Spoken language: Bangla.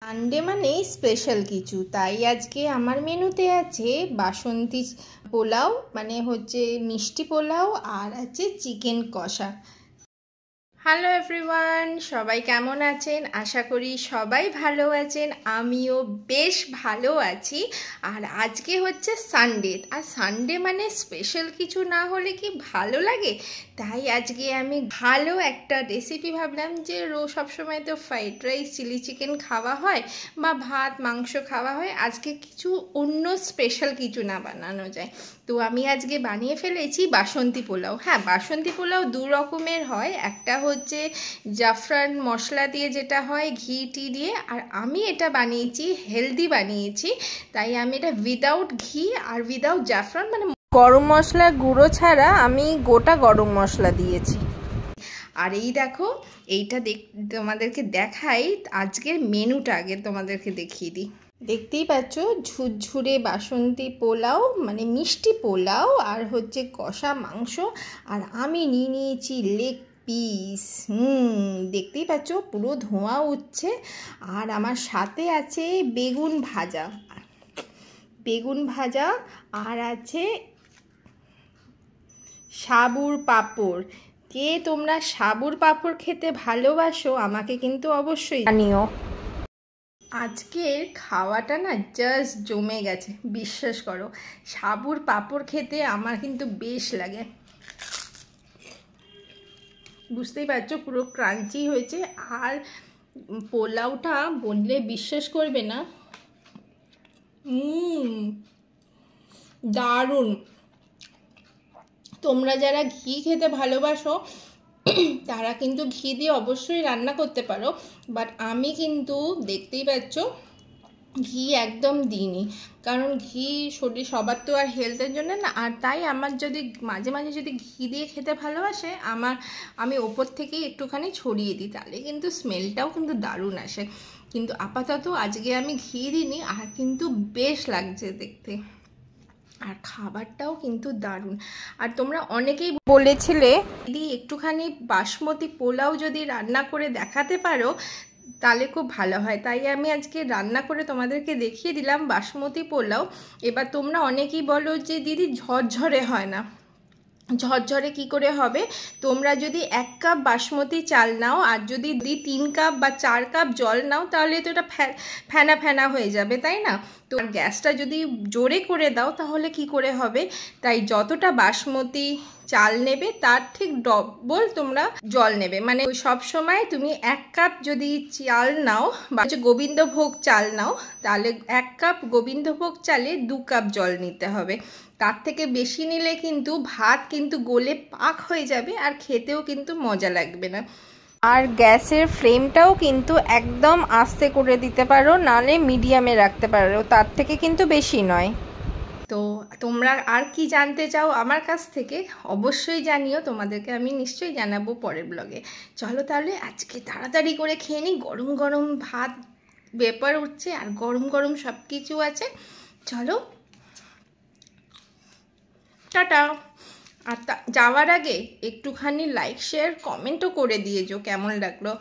সানডে মানেই স্পেশাল কিছু, তাই আজকে আমার মেনুতে আছে বাসন্তী পোলাও, মানে হচ্ছে মিষ্টি পোলাও, আর আছে চিকেন কষা। হ্যালো এভরিওয়ান, সবাই কেমন আছেন? আশা করি সবাই ভালো আছেন, আমিও বেশ ভালো আছি। আর আজকে হচ্ছে সানডে, আর সানডে মানে স্পেশাল কিছু না হলে কি ভালো লাগে? তাই আজকে আমি ভালো একটা রেসিপি ভাবলাম যে সবসময় তো ফ্রাইড রাইস চিলি চিকেন খাওয়া হয় বা ভাত মাংস খাওয়া হয়, আজকে কিছু অন্য স্পেশাল কিছু না বানানো যায়। তো আমি আজকে বানিয়ে ফেলেছি বাসন্তী পোলাও। হ্যাঁ, বাসন্তী পোলাও দু রকমের হয়, একটা হচ্ছে জাফরান মশলা দিয়ে যেটা হয় ঘি টি দিয়ে, আর আমি এটা বানিয়েছি হেলদি বানিয়েছি, তাই আমি এটা উইদাউট ঘি আর উইদাউট জাফরান, মানে গরম মশলার গুঁড়ো ছাড়া আমি গোটা গরম মশলা দিয়েছি। আর এই দেখো, এইটা তোমাদেরকে দেখাই, আজকের মেনুটা আগে তোমাদেরকে দেখিয়ে দিই। দেখতেই পাচ্ছ ঝুরঝুরে বাসন্তী পোলাও, মানে মিষ্টি পোলাও, আর হচ্ছে কষা মাংস, আর আমি নিয়ে নিয়েছি লেগ পিস। দেখতেই পাচ্ছ পুরো ধোঁয়া উঠছে। আর আমার সাথে আছে বেগুন ভাজা, আর আছে সাবুর পাঁপড়। কে তোমরা সাবুর পাঁপড় খেতে ভালোবাসো আমাকে কিন্তু অবশ্যই জানিও। আজকের খাওয়াটা না জাস্ট জমে গেছে, বিশ্বাস করো। সাবুর পাঁপড় খেতে আমার কিন্তু বেশ লাগে, বুঝতেই পারছো পুরো ক্রাঞ্চি হয়েছে। আর পোলাওটা বললে বিশ্বাস করবে না, দারুণ। তোমরা যারা ঘি খেতে ভালোবাসো তারা কিন্তু ঘি দিয়ে অবশ্যই রান্না করতে পারো, বাট আমি কিন্তু দেখতেই পাচ্ছ ঘি একদম দিইনি, কারণ ঘি শরীর সবার তো আর হেলথের জন্য না। আর তাই আমার যদি মাঝে মাঝে যদি ঘি দিয়ে খেতে ভালোবাসে আমি ওপর থেকেই একটুখানি ছড়িয়ে দিই, তাহলে কিন্তু স্মেলটাও কিন্তু দারুণ আসে। কিন্তু আপাতত আজকে আমি ঘি দিইনি, আর কিন্তু বেশ লাগছে দেখতে, আর খাবারটাও কিন্তু দারুণ। আর তোমরা অনেকেই বলেছিলে দিদি একটুখানি বাসমতি পোলাও যদি রান্না করে দেখাতে পারো তাহলে খুব ভালো হয়, তাই আমি আজকে রান্না করে তোমাদেরকে দেখিয়ে দিলাম বাসমতি পোলাও। এবার তোমরা অনেকেই বলো যে দিদি ঝরঝরে হয় না, ঝরঝরে কি করে হবে? তোমরা যদি 1 কাপ বাসমতি চাল নাও, আর যদি 3 কাপ বা 4 কাপ জল নাও, তাহলে তো এটা ফেনা ফেনা হয়ে যাবে, তাই না? তো গ্যাসটা যদি জোরে করে দাও তাহলে কি করে হবে? তাই যতটা বাসমতি চাল নেবে তার ঠিক ডবল তোমরা জল নেবে, মানে ওই সব সময় তুমি 1 কাপ যদি চাল নাও বা গোবিন্দভোগ চাল নাও, তাহলে 1 কাপ গোবিন্দভোগ চালে 2 কাপ জল নিতে হবে। তার থেকে বেশি নিলে কিন্তু ভাত কিন্তু গলে পাক হয়ে যাবে, আর খেতেও কিন্তু মজা লাগবে না। আর গ্যাসের ফ্লেমটাও কিন্তু একদম আস্তে করে দিতে পারো, নালে মিডিয়ামে রাখতে পারো, তার থেকে কিন্তু বেশি নয়। তো তোমরা আর কি জানতে চাও আমার কাছ থেকে অবশ্যই জানিও, তোমাদেরকে আমি নিশ্চয়ই জানাবো পরের ব্লগে। চলো তাহলে আজকে তাড়াতাড়ি করে খেয়ে নিই, গরম গরম ভাত ব্যাপার উঠছে, আর গরম গরম সব কিছু আছে। চলো টাটা। আর যাওয়ার আগে একটুখানি লাইক শেয়ার কমেন্টও করে দিয়েছো কেমন লাগলো।